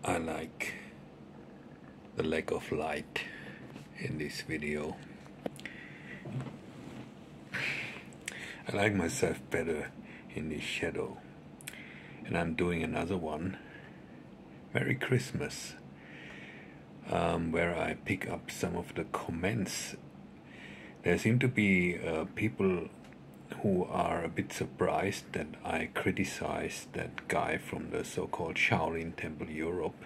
I like the lack of light in this video. I like myself better in this shadow. And I'm doing another one, Merry Christmas, where I pick up some of the comments. There seem to be people who are a bit surprised that I criticized that guy from the so-called Shaolin Temple Europe,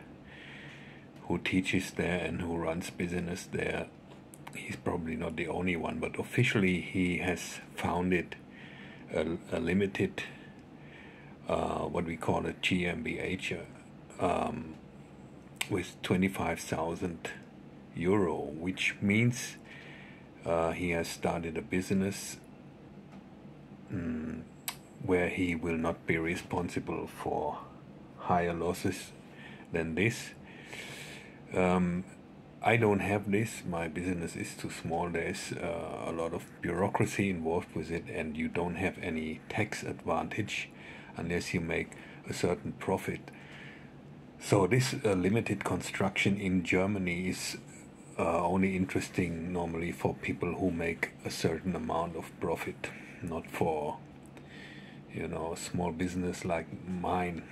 who teaches there and who runs business there. He's probably not the only one, but officially he has founded a limited, what we call a GmbH, with 25,000 euro, which means he has started a business where he will not be responsible for higher losses than this. I don't have this. My business is too small. There's a lot of bureaucracy involved with it, and you don't have any tax advantage unless you make a certain profit. So this limited construction in Germany is only interesting normally for people who make a certain amount of profit, not for, a small business like mine.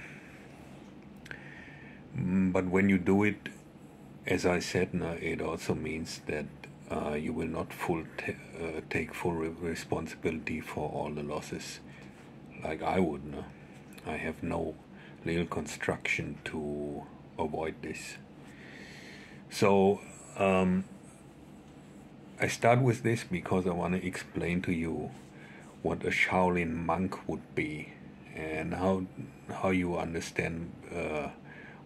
But when you do it, as I said, it also means that you will not take full responsibility for all the losses, like I would. I have no little construction to avoid this. So I start with this because I want to explain to you what a Shaolin monk would be, and how you understand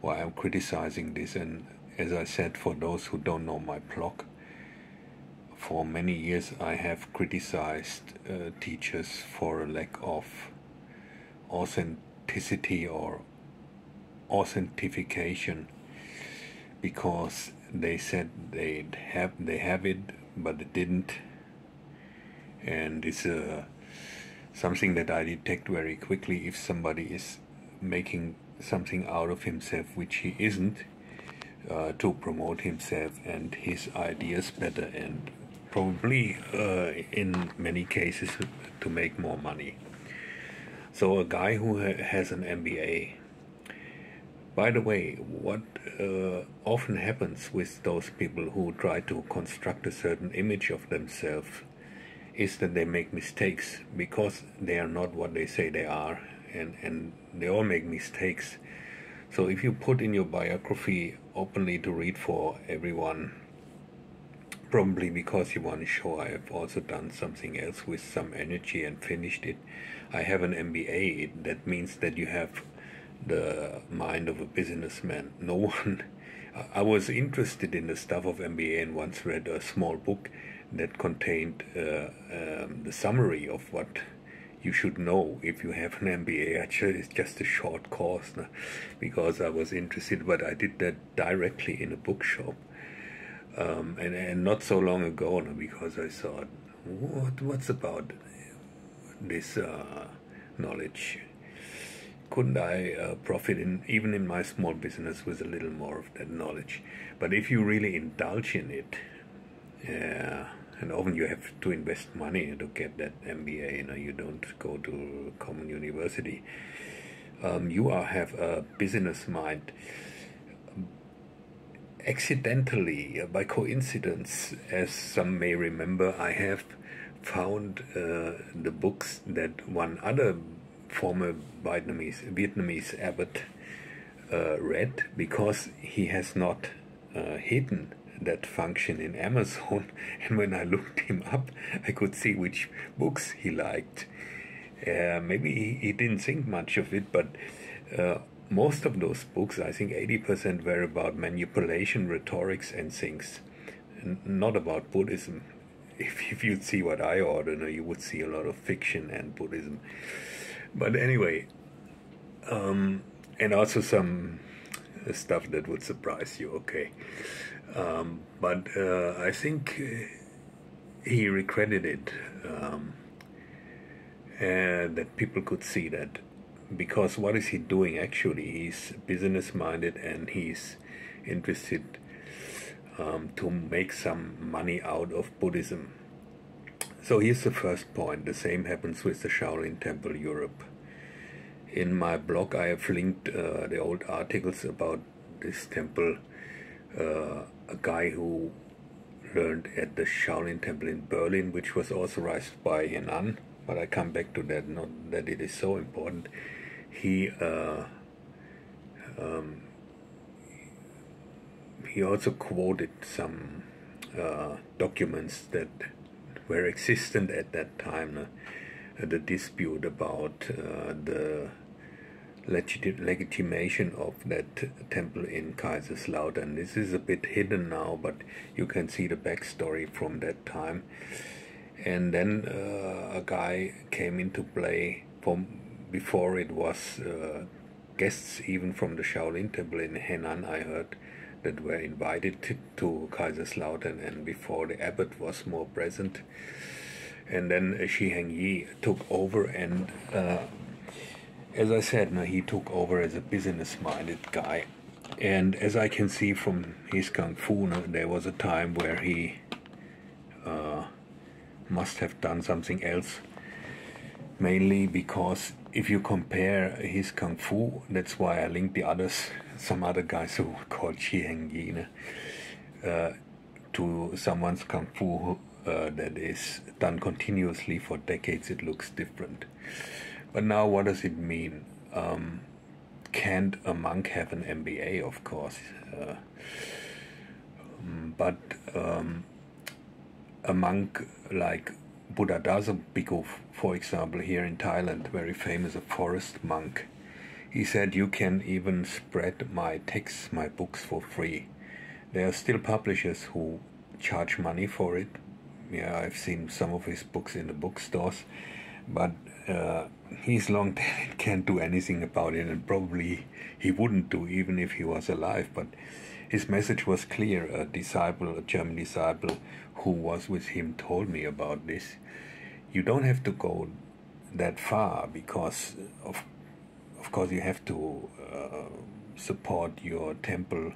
why I'm criticizing this. And as I said, for those who don't know my blog, for many years I have criticized teachers for a lack of authenticity or authentication, because they said they have it, but it didn't. And it's something that I detect very quickly if somebody is making something out of himself which he isn't, to promote himself and his ideas better, and probably in many cases to make more money. So a guy who has an MBA, by the way, what often happens with those people who try to construct a certain image of themselves is that they make mistakes because they are not what they say they are, and they all make mistakes. So if you put in your biography openly to read for everyone, probably because you want to show I have also done something else with some energy and finished it. I have an MBA. That means that you have the mind of a businessman. No one. I was interested in the stuff of MBA and once read a small book that contained the summary of what you should know if you have an MBA. Actually, it's just a short course, because I was interested, but I did that directly in a bookshop, and not so long ago, because I thought, what's about this knowledge? Couldn't I profit even in my small business with a little more of that knowledge? But if you really indulge in it, and often you have to invest money to get that MBA. You don't go to common university. You have a business mind. Accidentally, by coincidence, as some may remember, I have found the books that one other former Vietnamese abbot read, because he has not hidden that function in Amazon. And when I looked him up, I could see which books he liked. Maybe he didn't think much of it, but most of those books, I think 80%, were about manipulation, rhetorics, and things, not about Buddhism. If you'd see what I order, you would see a lot of fiction and Buddhism. But anyway, and also some stuff that would surprise you, okay. But I think he regretted it, that people could see that because what is he doing actually? He's business-minded and he's interested to make some money out of Buddhism. So here's the first point. The same happens with the Shaolin Temple Europe. In my blog I have linked the old articles about this temple. A guy who learned at the Shaolin Temple in Berlin, which was authorized by Henan, but I come back to that, not that it is so important. He also quoted some documents that were existent at that time, the dispute about the legitimation of that temple in Kaiserslautern. This is a bit hidden now, but you can see the backstory from that time. And then a guy came into play before it was guests even from the Shaolin Temple in Henan, I heard, that were invited to Kaiserslautern, and before the abbot was more present. And then Shi Heng Yi took over, and as I said, he took over as a business-minded guy. And as I can see from his Kung Fu, there was a time where he must have done something else, mainly because if you compare his Kung Fu, that's why I linked the others, some other guys who were called Shi Heng Yi, to someone's Kung Fu that is done continuously for decades, it looks different. But now what does it mean? Can't a monk have an MBA? Of course. But a monk like Buddhadasa Bhikkhu, for example, here in Thailand, very famous, a forest monk, he said, you can even spread my texts, my books for free. There are still publishers who charge money for it. Yeah, I've seen some of his books in the bookstores, but he's long dead and can't do anything about it, and probably he wouldn't do even if he was alive. But his message was clear. A disciple, a German disciple who was with him told me about this. You don't have to go that far, because of course you have to support your temple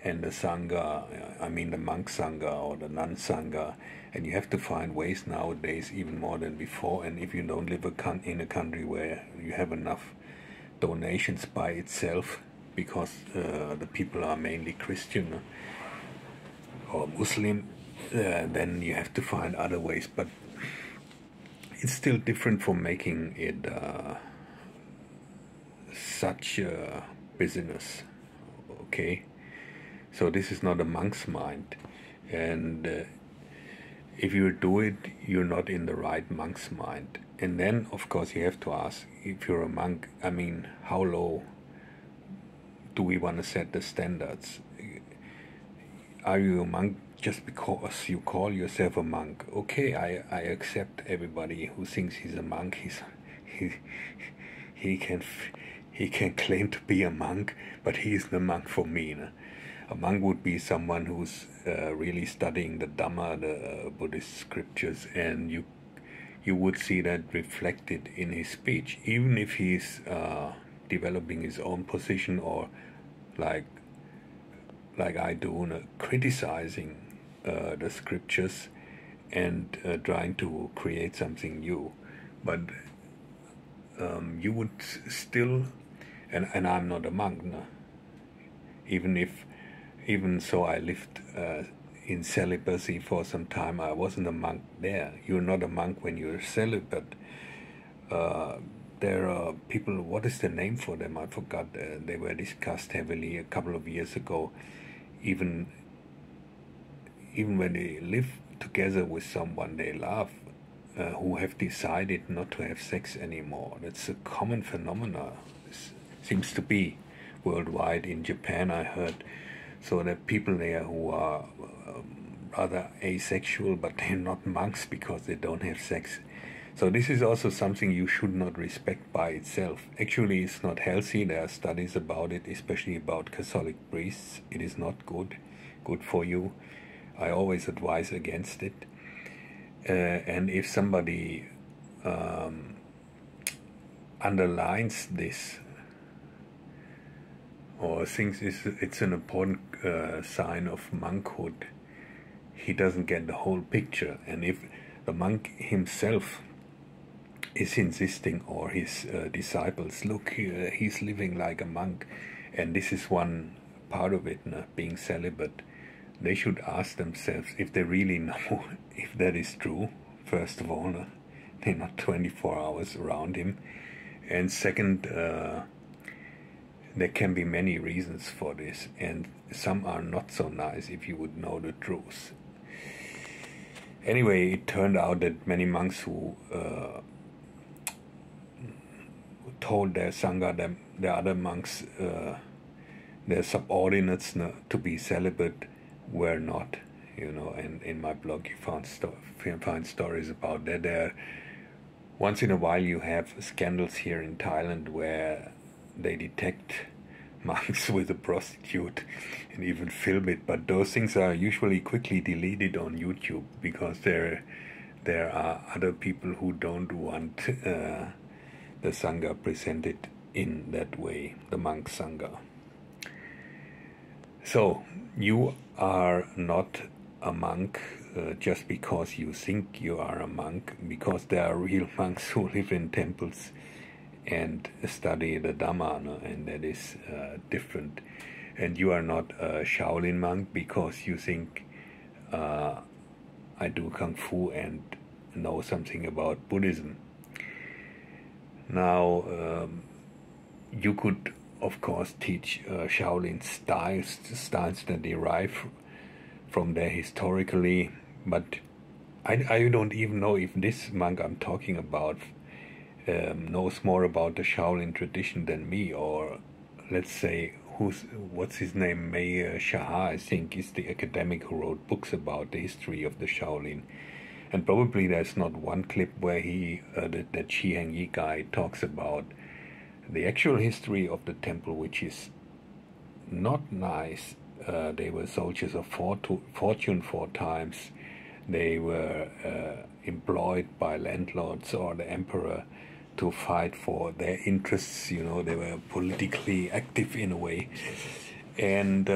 and the Sangha, I mean the monk Sangha or the nun Sangha, and you have to find ways nowadays even more than before. And if you don't live in a country where you have enough donations by itself, because the people are mainly Christian or Muslim, then you have to find other ways. But it's still different from making it such a business, okay? So this is not a monk's mind, and if you do it, you're not in the right monk's mind. And then, of course, you have to ask, if you're a monk, I mean, how low do we want to set the standards? Are you a monk just because you call yourself a monk? Okay, I accept everybody who thinks he's a monk. He can claim to be a monk, but he is the monk for me. A monk would be someone who's really studying the Dhamma, the Buddhist scriptures, and you would see that reflected in his speech, even if he's developing his own position, or like I do, criticizing the scriptures and trying to create something new. But you would still, and I'm not a monk, no? Even so, I lived in celibacy for some time. I wasn't a monk there. You're not a monk when you're celibate. There are people, what is the name for them? I forgot. They were discussed heavily a couple of years ago. Even when they live together with someone they love, who have decided not to have sex anymore. That's a common phenomenon. It seems to be worldwide. In Japan, I heard. So there are people there who are rather asexual, but they're not monks because they don't have sex. So this is also something you should not respect by itself. Actually, it's not healthy. There are studies about it, especially about Catholic priests. It is not good for you. I always advise against it. And if somebody underlines this, or thinks it's an important sign of monkhood. He doesn't get the whole picture, and if the monk himself is insisting, or his disciples, look, he's living like a monk, and this is one part of it, being celibate, they should ask themselves if they really know if that is true. First of all, they're not 24 hours around him, and second, there can be many reasons for this, and some are not so nice if you would know the truth. Anyway, it turned out that many monks who told their sangha, the other monks, their subordinates, to be celibate, were not. And in my blog you find stories about that. There, once in a while you have scandals here in Thailand where they detect monks with a prostitute and even film it, but those things are usually quickly deleted on YouTube, because there are other people who don't want the sangha presented in that way, the monk sangha. So you are not a monk just because you think you are a monk, because there are real monks who live in temples and study the Dhamma, and that is different. And you are not a Shaolin monk because you think I do Kung Fu and know something about Buddhism. Now, you could, of course, teach Shaolin styles that derive from there historically, but I don't even know if this monk I'm talking about knows more about the Shaolin tradition than me, or let's say what's his name, Mei Shaha, I think, is the academic who wrote books about the history of the Shaolin, and probably there's not one clip where he that Shi Heng Yi guy talks about the actual history of the temple, which is not nice. They were soldiers of fortune 4 times. They were employed by landlords or the emperor to fight for their interests. They were politically active in a way, and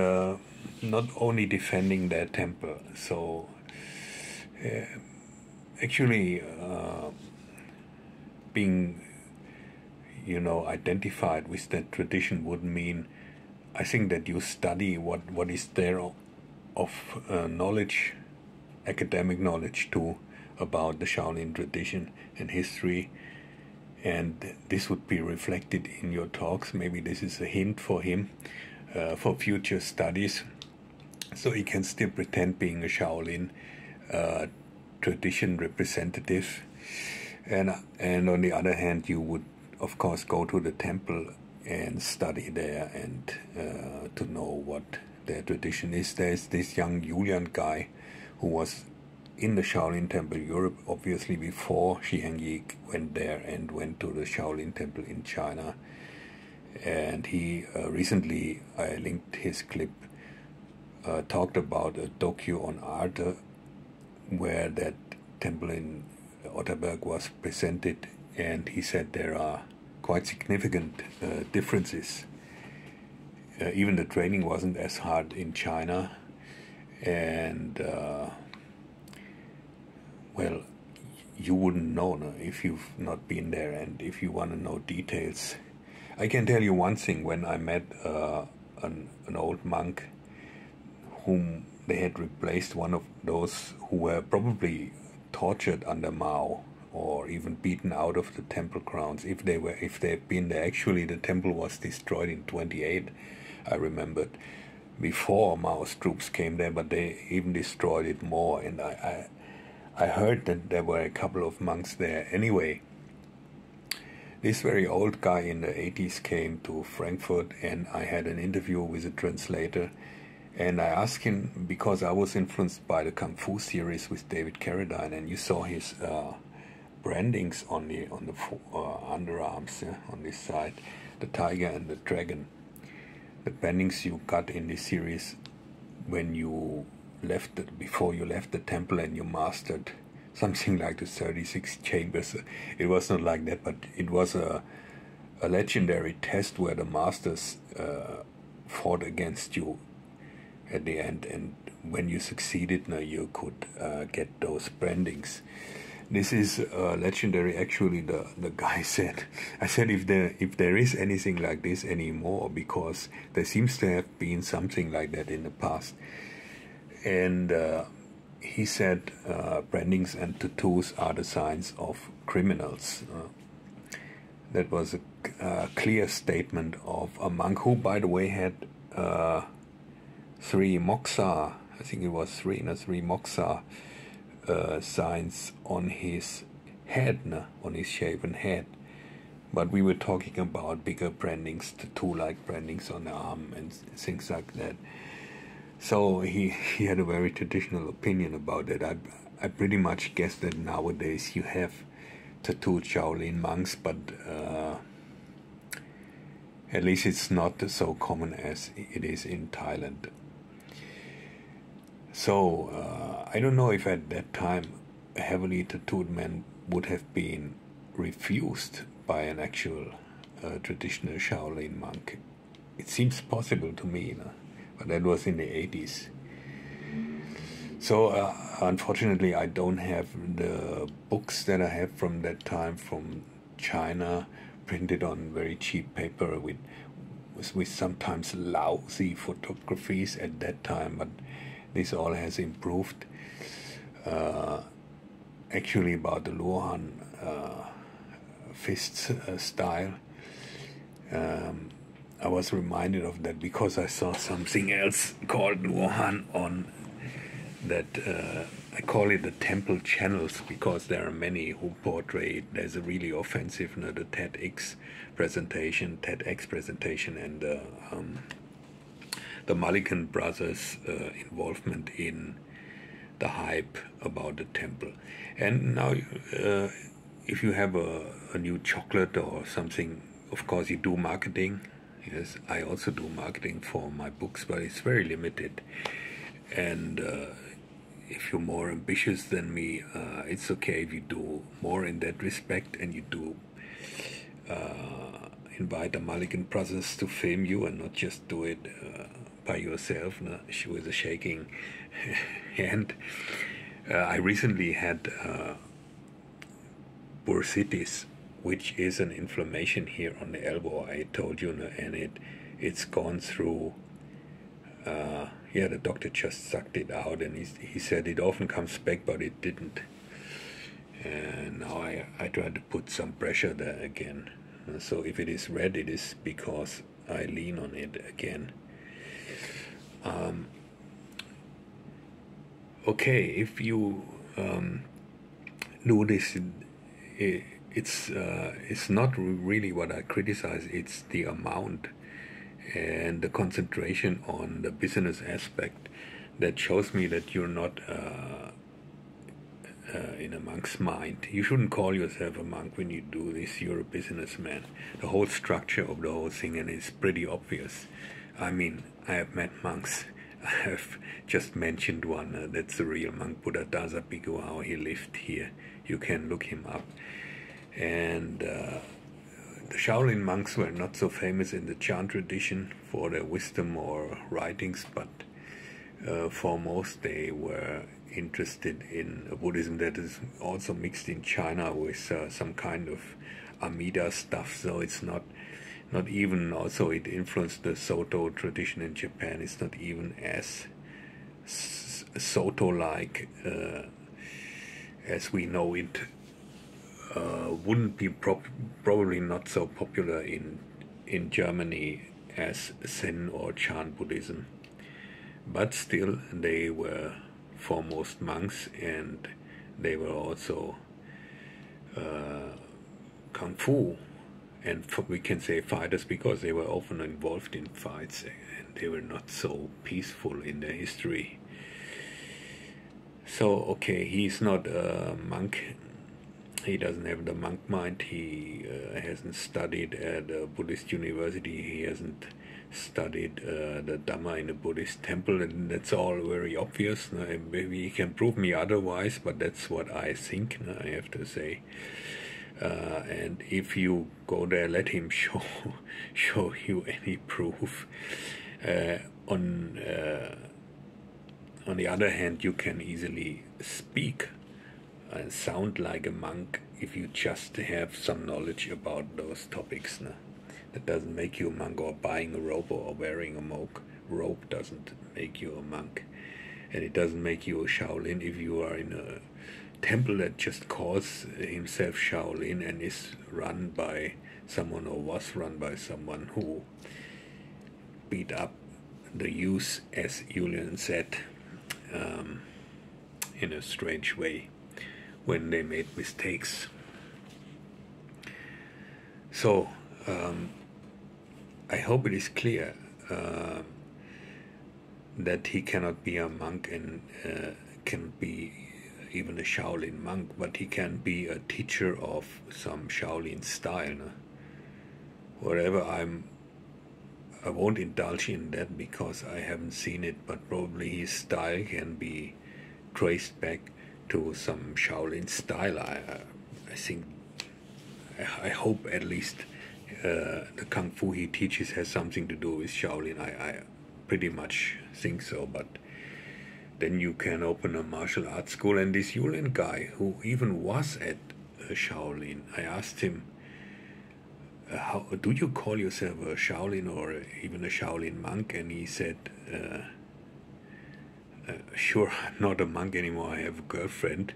not only defending their temple. So actually being identified with that tradition would mean, I think, that you study what is there of knowledge, academic knowledge too, about the Shaolin tradition and history, and this would be reflected in your talks. Maybe this is a hint for him for future studies, so he can still pretend being a Shaolin tradition representative, and on the other hand, you would of course go to the temple and study there, and to know what their tradition is. There's this young Julian guy who was in the Shaolin Temple Europe, obviously before Shi Heng Yi went there and went to the Shaolin Temple in China. And he recently, I linked his clip, talked about a docu on Arte where that temple in Otterberg was presented, and he said there are quite significant differences. Even the training wasn't as hard in China, and well, you wouldn't know if you've not been there, and if you want to know details. I can tell you one thing. When I met an old monk whom they had replaced, one of those who were probably tortured under Mao, or even beaten out of the temple grounds if they've been there. Actually, the temple was destroyed in 1928, I remembered, before Mao's troops came there, but they even destroyed it more. And I heard that there were a couple of monks there. Anyway, this very old guy in the 80s came to Frankfurt, and I had an interview with a translator, and I asked him, because I was influenced by the Kung Fu series with David Carradine, and you saw his brandings on the underarms, on this side, the tiger and the dragon. The brandings you got in this series when you before you left the temple and you mastered something like the 36 chambers. It was not like that, but it was a a legendary test where the masters fought against you at the end, and when you succeeded, now you could get those brandings. This is legendary. Actually, the guy said, I said, if there is anything like this anymore, because there seems to have been something like that in the past. And he said brandings and tattoos are the signs of criminals. That was a clear statement of a monk who, by the way, had 3 moksha, I think it was 3 moksha signs on his head, on his shaven head. But we were talking about bigger brandings, tattoo-like brandings on the arm and things like that. So he had a very traditional opinion about it. I pretty much guess that nowadays you have tattooed Shaolin monks, but at least it's not so common as it is in Thailand. So I don't know if at that time a heavily tattooed man would have been refused by an actual traditional Shaolin monk. It seems possible to me, but that was in the 80s. So unfortunately, I don't have the books that I have from that time from China, printed on very cheap paper with sometimes lousy photographies at that time, but this all has improved. Actually, about the Luohan fist style, I was reminded of that because I saw something else called Luohan on that. I call it the temple channels because there are many who portray it. There's a really offensive, the TEDx presentation, and the Mulligan brothers' involvement in the hype about the temple. And now, if you have a new chocolate or something, of course you do marketing. Yes, I also do marketing for my books, but it's very limited. And if you're more ambitious than me, it's okay if you do more in that respect, and you do invite the Mulligan brothers to film you and not just do it by yourself, with a shaking hand. I recently had bursitis, which is an inflammation here on the elbow, I told you, and it's gone through. The doctor just sucked it out, and he said it often comes back, but it didn't. And now I tried to put some pressure there again. So if it is red, it is because I lean on it again. Okay, if you do this, it's not really what I criticize. It's the amount and the concentration on the business aspect that shows me that you're not in a monk's mind. You shouldn't call yourself a monk when you do this. You're a businessman. The whole structure of the whole thing, and it's pretty obvious. I mean, I have met monks. I have just mentioned one. That's the real monk, Buddhadasa Bhikkhu, how he lived here. You can look him up. And the Shaolin monks were not so famous in the Chan tradition for their wisdom or writings, but foremost they were interested in a Buddhism that is also mixed in China with some kind of Amida stuff. So it's not even, also it influenced the Soto tradition in Japan. It's not even as Soto-like as we know it. Wouldn't be probably not so popular in Germany as Zen or Chan Buddhism, but still they were foremost monks, and they were also kung fu, and we can say fighters because they were often involved in fights, and they were not so peaceful in their history. So okay, he's not a monk. He doesn't have the monk mind. He hasn't studied at a Buddhist university. He hasn't studied the Dhamma in a Buddhist temple, and that's all very obvious. Maybe he can prove me otherwise, but that's what I think, I have to say. And if you go there, let him show you any proof. Uh, on on the other hand, you can easily speak and sound like a monk if you just have some knowledge about those topics. No? That doesn't make you a monk, or buying a robe or wearing a robe doesn't make you a monk. And it doesn't make you a Shaolin if you are in a temple that just calls himself Shaolin and is run by someone, or was run by someone, who beat up the youth, as Julian said, in a strange way when they made mistakes. So I hope it is clear that he cannot be a monk and can be even a Shaolin monk, but he can be a teacher of some Shaolin style. No? Whatever, I won't indulge in that because I haven't seen it, but probably his style can be traced back to some Shaolin style. I think, I hope at least the Kung Fu he teaches has something to do with Shaolin. I pretty much think so, but then you can open a martial arts school. And this Yulin guy, who even was at Shaolin, I asked him, how do you call yourself a Shaolin or even a Shaolin monk? And he said, sure, I'm not a monk anymore, I have a girlfriend.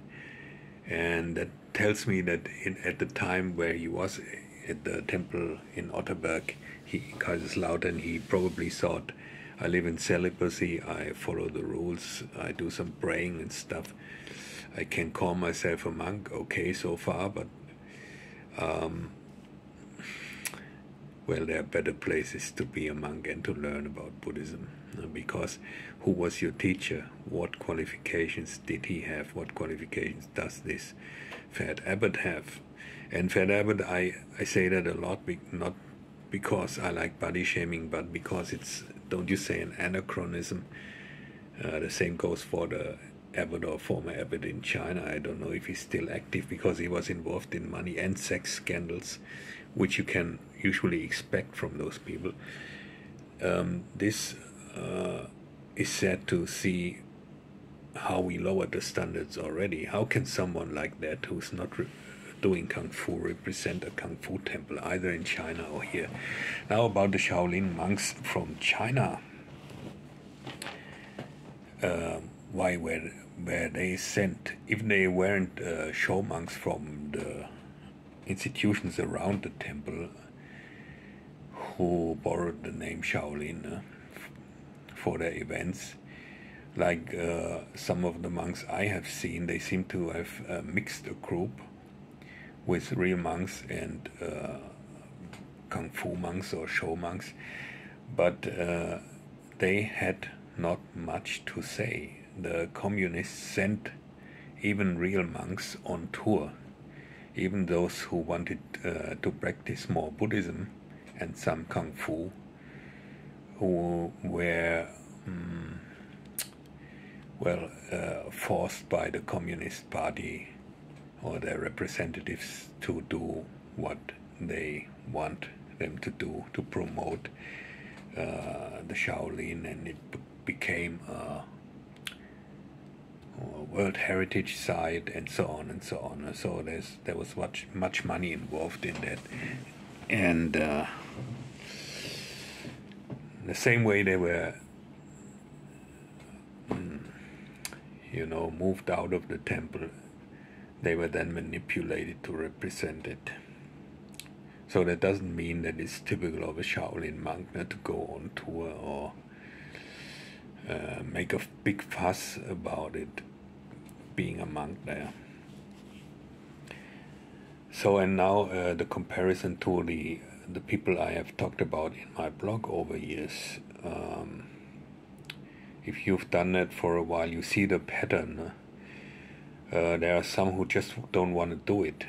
And that tells me that at the time where he was at the temple in Otterberg, Kaiserslautern, he probably thought, I live in celibacy, I follow the rules, I do some praying and stuff. I can call myself a monk, okay, so far, but well, there are better places to be a monk and to learn about Buddhism. Because who was your teacher? What qualifications did he have? What qualifications does this Fat Abbot have? And Fat Abbot, I say that a lot, not because I like body shaming, but because it's, don't you say, an anachronism. The same goes for the abbot or former abbot in China. I don't know if he's still active, because he was involved in money and sex scandals, which you can usually expect from those people. This is sad to see how we lowered the standards already. How can someone like that, who's not doing Kung Fu, represent a Kung Fu temple, either in China or here? Now about the Shaolin monks from China. Why were they sent? If they weren't show monks from the institutions around the temple who borrowed the name Shaolin for their events, like some of the monks I have seen, they seem to have mixed a group with real monks and Kung Fu monks or show monks, but they had not much to say. The communists sent even real monks on tour, even those who wanted to practice more Buddhism and some Kung Fu, who were forced by the Communist Party or their representatives to do what they want them to do, to promote the Shaolin, and it became a World Heritage Site and so on and so on. So there was much money involved in that, and the same way they were moved out of the temple, they were then manipulated to represent it. So that doesn't mean that it's typical of a Shaolin monk not to go on tour or make a big fuss about it being a monk there. So, and now the comparison to the people I have talked about in my blog over years. If you've done that for a while, you see the pattern. There are some who just don't want to do it,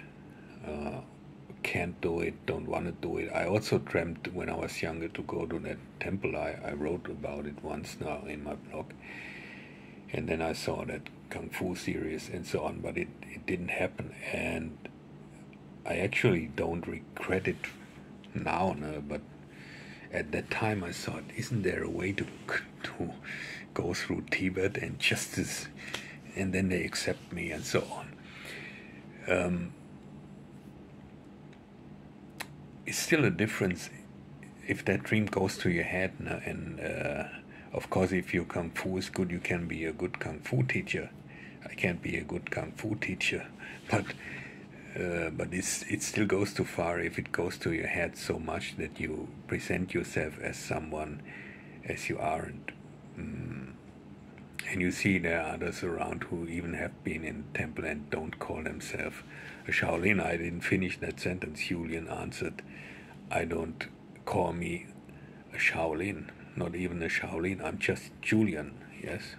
can't do it, don't want to do it. I also dreamt when I was younger to go to that temple. I wrote about it once now in my blog. And then I saw that Kung Fu series and so on, but it didn't happen. And I actually don't regret it now, no, but at that time I thought, isn't there a way to go through Tibet and justice, and then they accept me and so on. It's still a difference if that dream goes to your head, no, and of course if your Kung Fu is good, you can be a good Kung Fu teacher. I can't be a good Kung Fu teacher, but it still goes too far if it goes to your head so much that you present yourself as someone as you aren't. And you see there are others around who even have been in temple and don't call themselves a Shaolin. I didn't finish that sentence. Julian answered, I don't call me a Shaolin, not even a Shaolin. I'm just Julian, yes.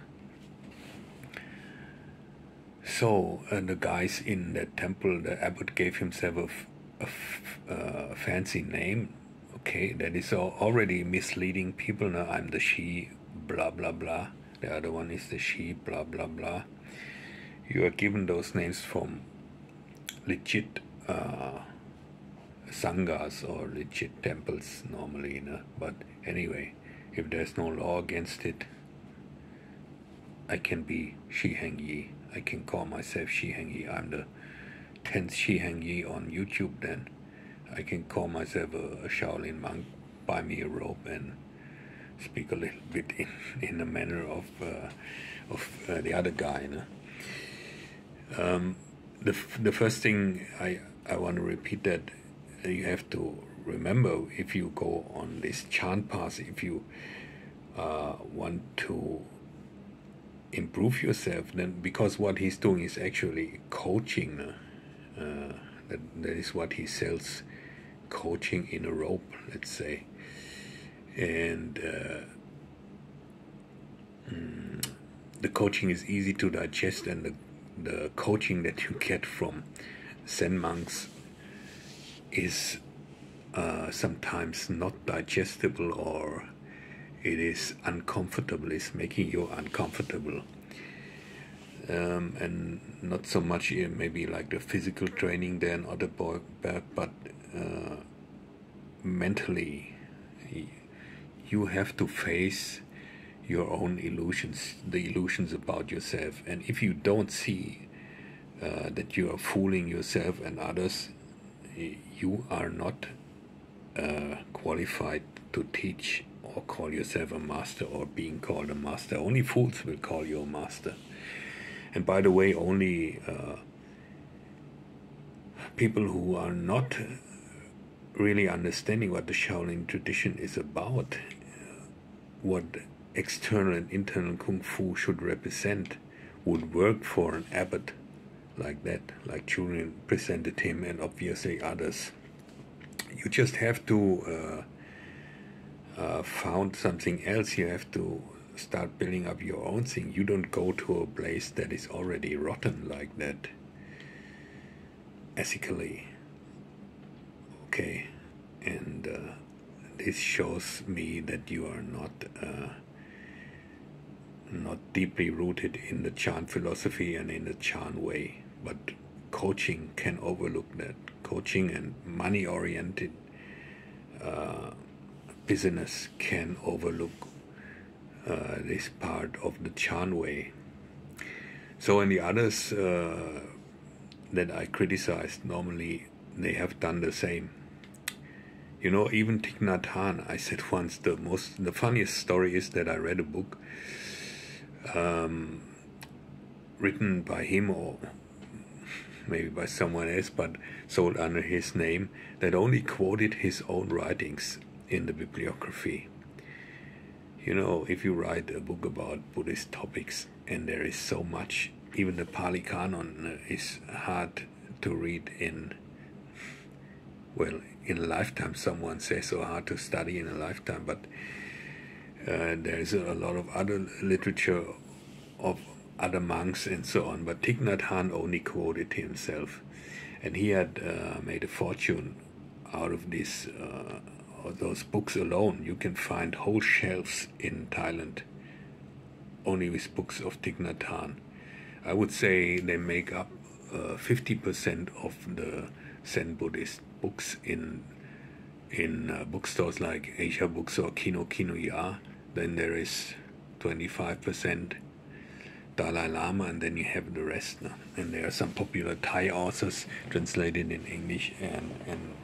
So the guys in that temple, the abbot gave himself a fancy name. Okay, that is already misleading people. Now I'm the Shi blah blah blah. The other one is the Shi blah blah blah. You are given those names from legit sanghas or legit temples normally. But anyway, if there's no law against it, I can be Shi Heng Yi. I can call myself Shi Heng Yi. I'm the 10th Shi Heng Yi on YouTube then. I can call myself a Shaolin monk, buy me a robe and speak a little bit in the manner of the other guy. The first thing I want to repeat that you have to remember, if you go on this chant path, if you want to improve yourself, then because what he's doing is actually coaching. That is what he sells, coaching in a rope, let's say. And the coaching is easy to digest, and the coaching that you get from Zen monks is sometimes not digestible, or it is uncomfortable, it's making you uncomfortable. And not so much maybe like the physical training there, not about, but mentally you have to face your own illusions, the illusions about yourself. And if you don't see that you are fooling yourself and others, you are not qualified to teach or call yourself a master or being called a master. Only fools will call you a master. And by the way, only people who are not really understanding what the Shaolin tradition is about, what external and internal Kung Fu should represent, would work for an abbot like that, like Julian presented him, and obviously others. You just have to found something else. You have to start building up your own thing. You don't go to a place that is already rotten like that, ethically. Okay, and this shows me that you are not deeply rooted in the chant philosophy and in the chant way. But coaching can overlook that. Coaching and money-oriented business can overlook this part of the Chan way. So in the others that I criticized, normally they have done the same. You know, even Thich Nhat Hanh, I said once, the funniest story is that I read a book written by him or maybe by someone else, but sold under his name, that only quoted his own writings in the bibliography. You know, if you write a book about Buddhist topics and there is so much, even the Pali Canon is hard to read in a lifetime. Someone says so hard to study in a lifetime, but there is a lot of other literature of other monks and so on. But Thich Nhat Hanh only quoted himself, and he had made a fortune out of this. Those books alone. You can find whole shelves in Thailand only with books of Thich Nhat Hanh. I would say they make up 50% of the Zen Buddhist books in bookstores like Asia Books or Kinokuniya, then there is 25% Dalai Lama, and then you have the rest. No? And there are some popular Thai authors translated in English, and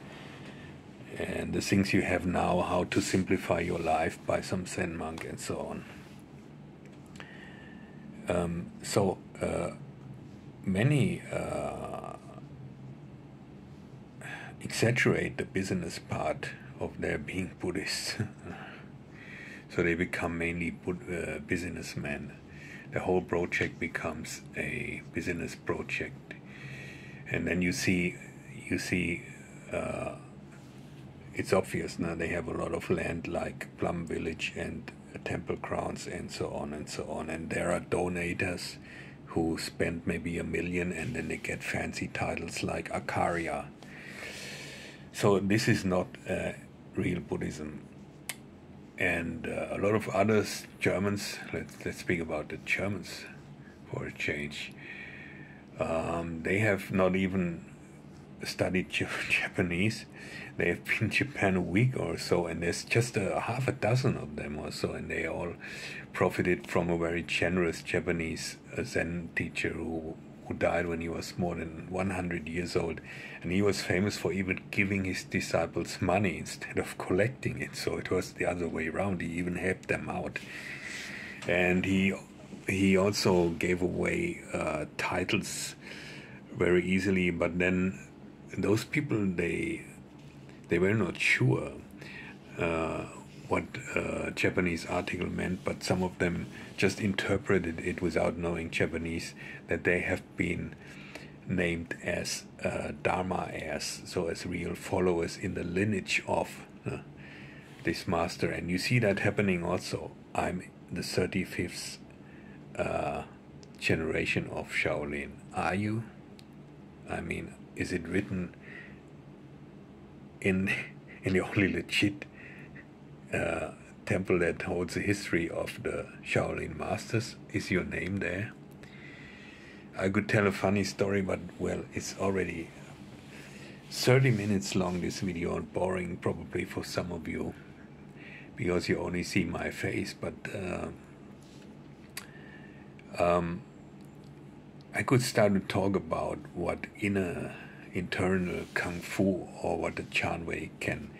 the things you have now, How to Simplify Your Life by some Zen monk, and so on. Many exaggerate the business part of their being Buddhists. So they become mainly businessmen. The whole project becomes a business project, and then you see it's obvious now they have a lot of land like Plum Village and temple grounds and so on and so on, and there are donators who spend maybe $1 million and then they get fancy titles like Acharya. So this is not real Buddhism. And a lot of others, Germans, let's speak about the Germans for a change. They have not even studied Japanese. They have been in Japan a week or so, and there's just half a dozen of them or so, and they all profited from a very generous Japanese Zen teacher who died when he was more than 100 years old, and he was famous for even giving his disciples money instead of collecting it. So it was the other way around. He even helped them out, and he also gave away titles very easily. But then those people, they were not sure what Japanese article meant, but some of them just interpreted it without knowing Japanese, that they have been named as Dharma heirs, so as real followers in the lineage of this master. And you see that happening also. I'm the 35th generation of Shaolin. Are you? I mean, is it written in the only legit temple that holds the history of the Shaolin masters? Is your name there? I could tell a funny story, but well, it's already 30 minutes long, this video, and boring probably for some of you because you only see my face. But I could start to talk about what internal kung fu or what the Chan Wei can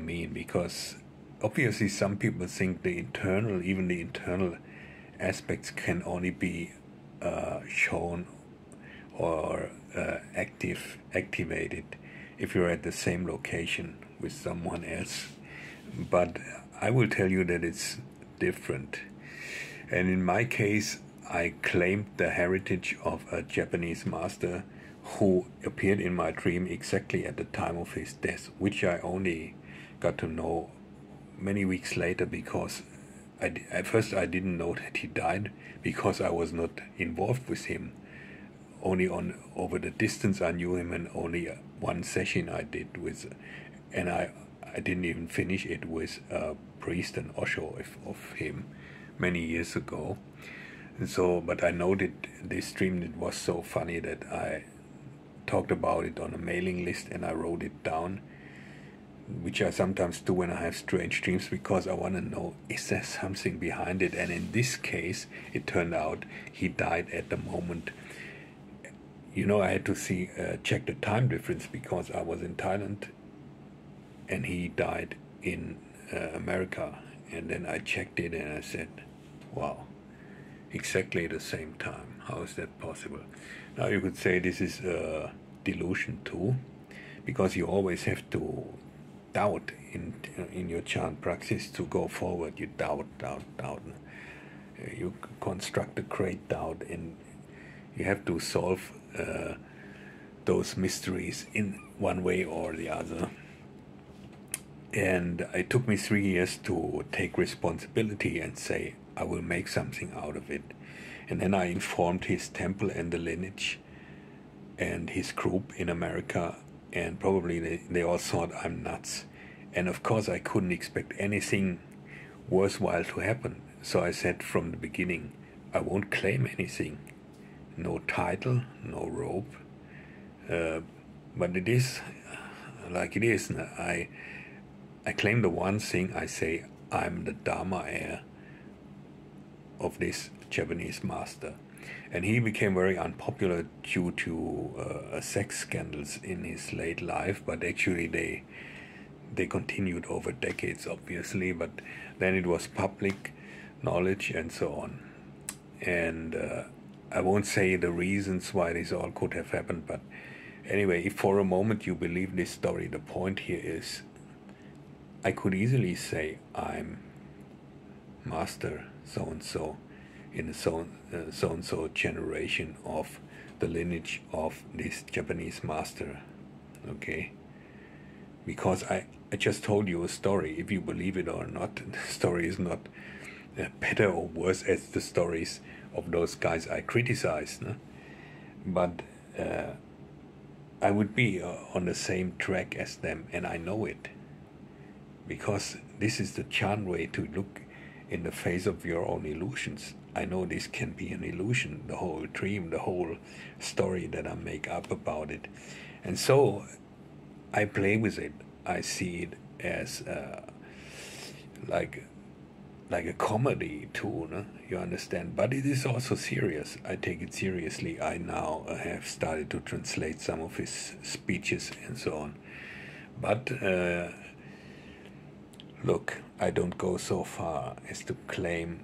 mean, because obviously some people think even the internal aspects can only be shown or activated if you're at the same location with someone else. But I will tell you that it's different. And in my case, I claimed the heritage of a Japanese master who appeared in my dream exactly at the time of his death, which I only got to know many weeks later, because at first I didn't know that he died because I was not involved with him. Only over the distance I knew him, and only one session I did with, and I didn't even finish it with a priest and Osho of him many years ago. And so, but I noted this dream. It was so funny that I talked about it on a mailing list and I wrote it down, which I sometimes do when I have strange dreams, because I want to know, is there something behind it? And in this case, it turned out he died at the moment. You know, I had to check the time difference because I was in Thailand and he died in America. And then I checked it and I said, wow, exactly the same time. How is that possible? Now you could say this is a delusion too, because you always have to doubt in your chant practice to go forward. You doubt. You construct a great doubt, and you have to solve those mysteries in one way or the other. And it took me 3 years to take responsibility and say, I will make something out of it. And then I informed his temple and the lineage and his group in America, and probably they all thought I'm nuts. And of course I couldn't expect anything worthwhile to happen. So I said from the beginning, I won't claim anything. No title, no robe. But it is like it is. I claim the one thing. I say I'm the Dharma heir of this Japanese master. And he became very unpopular due to sex scandals in his late life, but actually they continued over decades, obviously, but then it was public knowledge and so on. And I won't say the reasons why this all could have happened, but anyway, if for a moment you believe this story, the point here is I could easily say I'm master so-and-so in a so-and-so generation of the lineage of this Japanese master, okay? Because I just told you a story. If you believe it or not, the story is not better or worse as the stories of those guys I criticized, no? But I would be on the same track as them, and I know it. Because this is the Chan way to look in the face of your own illusions. I know this can be an illusion, the whole dream, the whole story that I make up about it. And so I play with it. I see it as like a comedy too, no? You understand? But it is also serious. I take it seriously. I now have started to translate some of his speeches and so on. But look, I don't go so far as to claim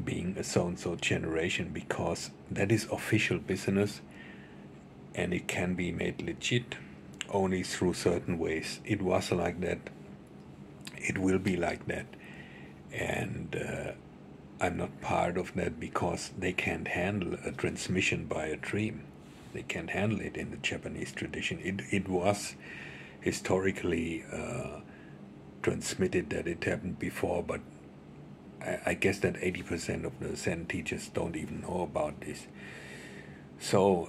being a so-and-so generation, because that is official business and it can be made legit only through certain ways. It was like that. It will be like that. And I'm not part of that because they can't handle a transmission by a dream. They can't handle it in the Japanese tradition. It was historically transmitted that it happened before, but I guess that 80% of the Zen teachers don't even know about this. So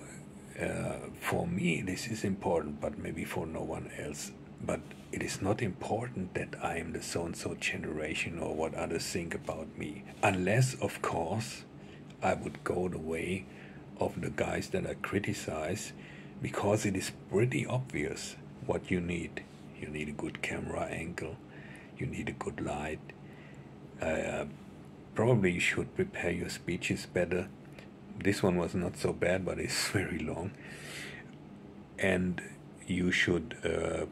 for me this is important, but maybe for no one else. But it is not important that I am the so-and-so generation or what others think about me, unless of course I would go the way of the guys that I criticize, because it is pretty obvious what you need. You need a good camera angle, you need a good light. Probably you should prepare your speeches better. This one was not so bad, but it's very long. And you should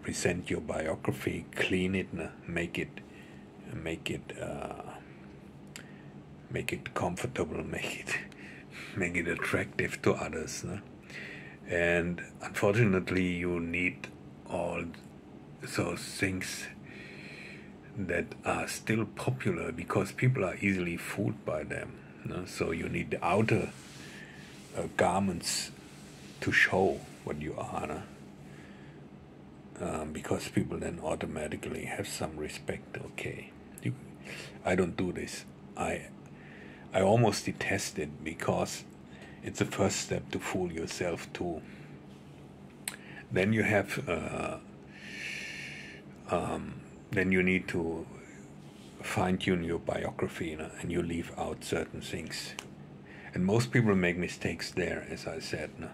present your biography, clean it, make it comfortable, make it attractive to others. No? And unfortunately, you need all those things that are still popular because people are easily fooled by them. No? So you need the outer garments to show what you are. No? Because people then automatically have some respect. Okay, I don't do this. I almost detest it because it's the first step to fool yourself too. Then you have then you need to fine-tune your biography, you know, and you leave out certain things. And most people make mistakes there, as I said. No?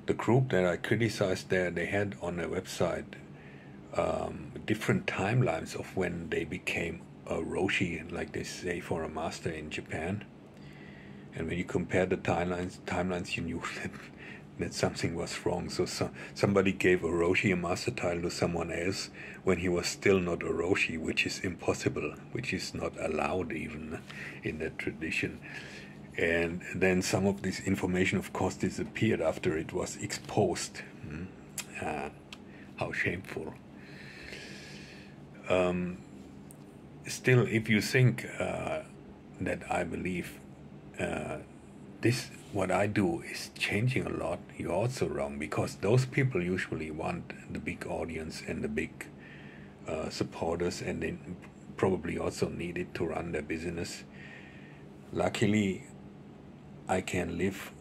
The group that I criticized there, they had on their website different timelines of when they became a Roshi, like they say for a master in Japan. And when you compare the timelines, you knew that something was wrong. So somebody gave a Roshi a master title to someone else when he was still not a Roshi, which is impossible, which is not allowed even in that tradition. And then some of this information, of course, disappeared after it was exposed. How shameful. Still, if you think that I believe what I do is changing a lot, you're also wrong, because those people usually want the big audience and the big supporters, and they probably also need it to run their business. Luckily, I can live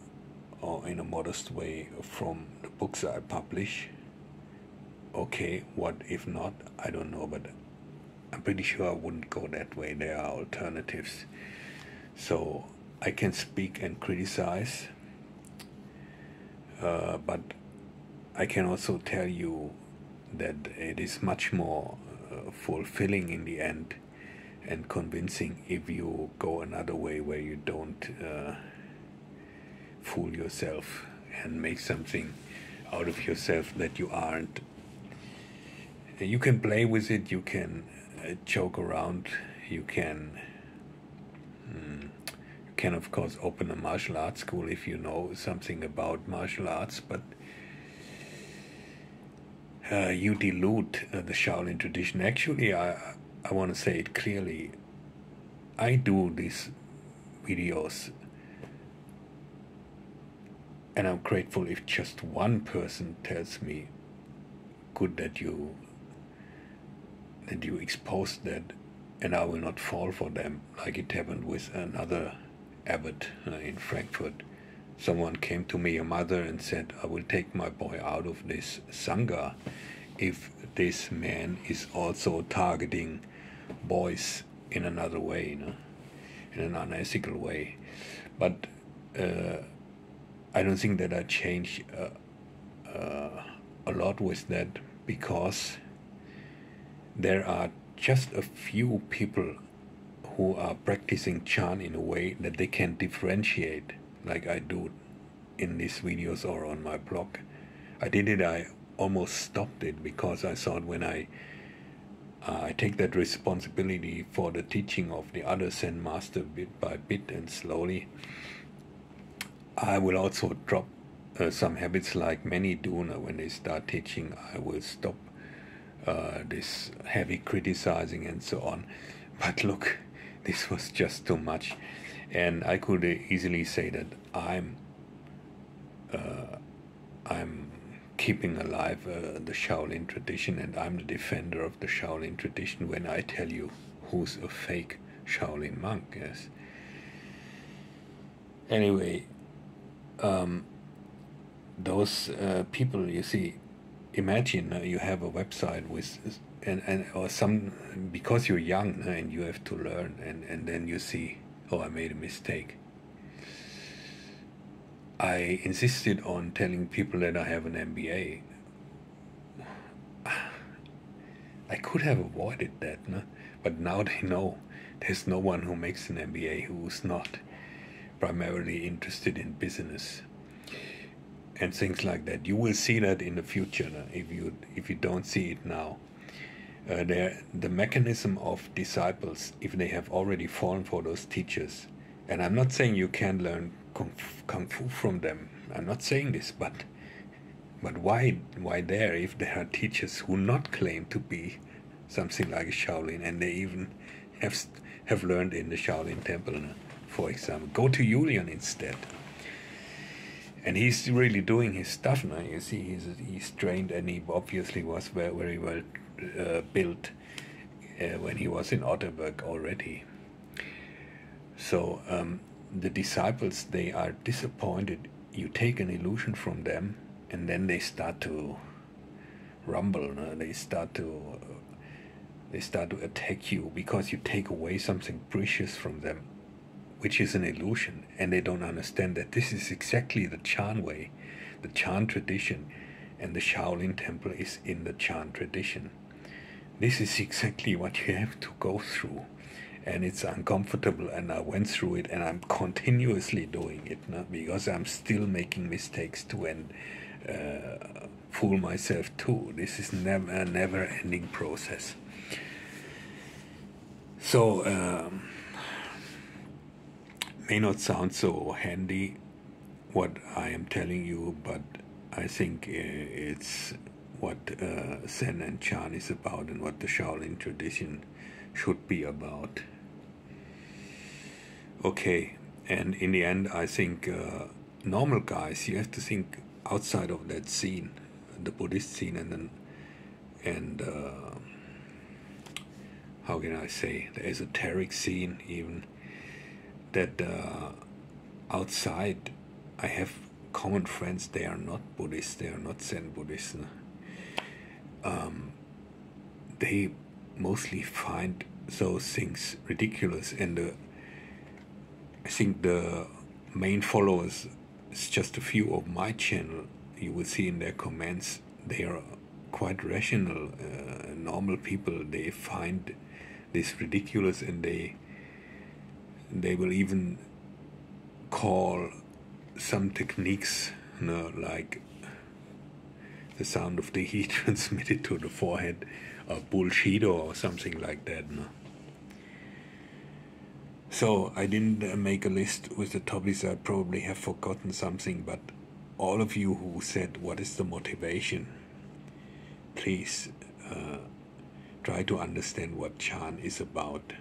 in a modest way from the books I publish. Okay, what if not? I don't know, but I'm pretty sure I wouldn't go that way. There are alternatives. So I can speak and criticize, but I can also tell you that it is much more fulfilling in the end and convincing if you go another way where you don't fool yourself and make something out of yourself that you aren't. You can play with it, you can joke around, you can of course open a martial arts school if you know something about martial arts, but you dilute the Shaolin tradition. Actually, I want to say it clearly. I do these videos and I'm grateful if just one person tells me, good that you exposed that, and I will not fall for them, like it happened with another abbot in Frankfurt. Someone came to me, a mother, and said, I will take my boy out of this Sangha if this man is also targeting boys in another way, in an unethical way. But I don't think that I changed a lot with that, because there are just a few people who are practicing Chan in a way that they can differentiate, like I do in these videos or on my blog. I did it, I almost stopped it, because I thought when I take that responsibility for the teaching of the other Zen master bit by bit and slowly, I will also drop some habits like many do. When they start teaching, I will stop this heavy criticizing and so on. But look, this was just too much, and I could easily say that I'm keeping alive the Shaolin tradition, and I'm the defender of the Shaolin tradition when I tell you who's a fake Shaolin monk. Yes. Anyway, those people, you see, imagine you have a website with and or some, because you're young and you have to learn, and then you see, oh, I made a mistake. I insisted on telling people that I have an MBA. I could have avoided that, but now they know there's no one who makes an MBA who's not primarily interested in business and things like that. You will see that in the future, if you don't see it now. The mechanism of disciples, if they have already fallen for those teachers, and I'm not saying you can't learn kung fu from them. I'm not saying this, but why there if there are teachers who not claim to be something like a Shaolin, and they even have learned in the Shaolin temple, for example. Go to Julian instead. And he's really doing his stuff now. You see, he's trained, and he obviously was very, very well built when he was in Otterberg already. So the disciples, they are disappointed. You take an illusion from them, and then they start to rumble. They start to attack you because you take away something precious from them, which is an illusion, and they don't understand that this is exactly the Chan way, the Chan tradition, and the Shaolin temple is in the Chan tradition. This is exactly what you have to go through, and it's uncomfortable, and I went through it, and I'm continuously doing it, because I'm still making mistakes too, and fool myself too. This is a never-ending process. So may not sound so handy what I am telling you, but I think it's what Zen and Chan is about, and what the Shaolin tradition should be about. Okay, and in the end, I think normal guys, you have to think outside of that scene, the Buddhist scene, and how can I say, the esoteric scene even, that outside I have common friends. They are not Buddhists, they are not Zen Buddhists. They mostly find those things ridiculous, and I think the main followers is just a few of my channel. you will see in their comments, they are quite rational, normal people. They find this ridiculous, and they will even call some techniques, like the sound of the heat transmitted to the forehead, bullshit or something like that. So I didn't make a list with the topics. I probably have forgotten something, but all of you who said what is the motivation, please try to understand what Chan is about.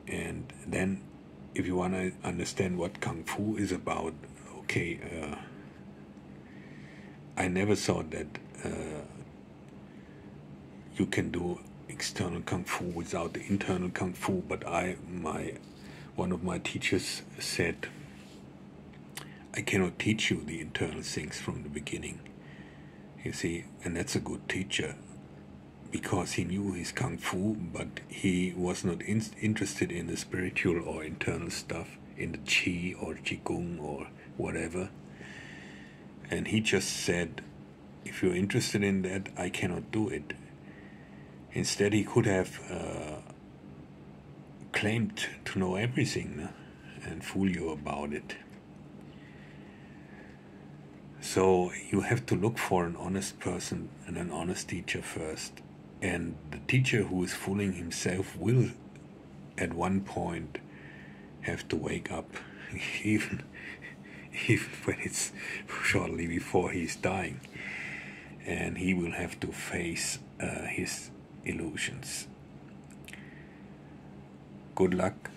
And then if you want to understand what Kung Fu is about, okay, I never thought that you can do external Kung Fu without the internal Kung Fu, but one of my teachers said, I cannot teach you the internal things from the beginning. You see, and that's a good teacher, because he knew his Kung Fu, but he was not interested in the spiritual or internal stuff, in the Qi or Qigong or whatever. And he just said, if you're interested in that, I cannot do it. Instead, he could have claimed to know everything and fool you about it. So you have to look for an honest person and an honest teacher first. And the teacher who is fooling himself will, at one point, have to wake up, even when it's shortly before he's dying. And he will have to face his illusions. Good luck.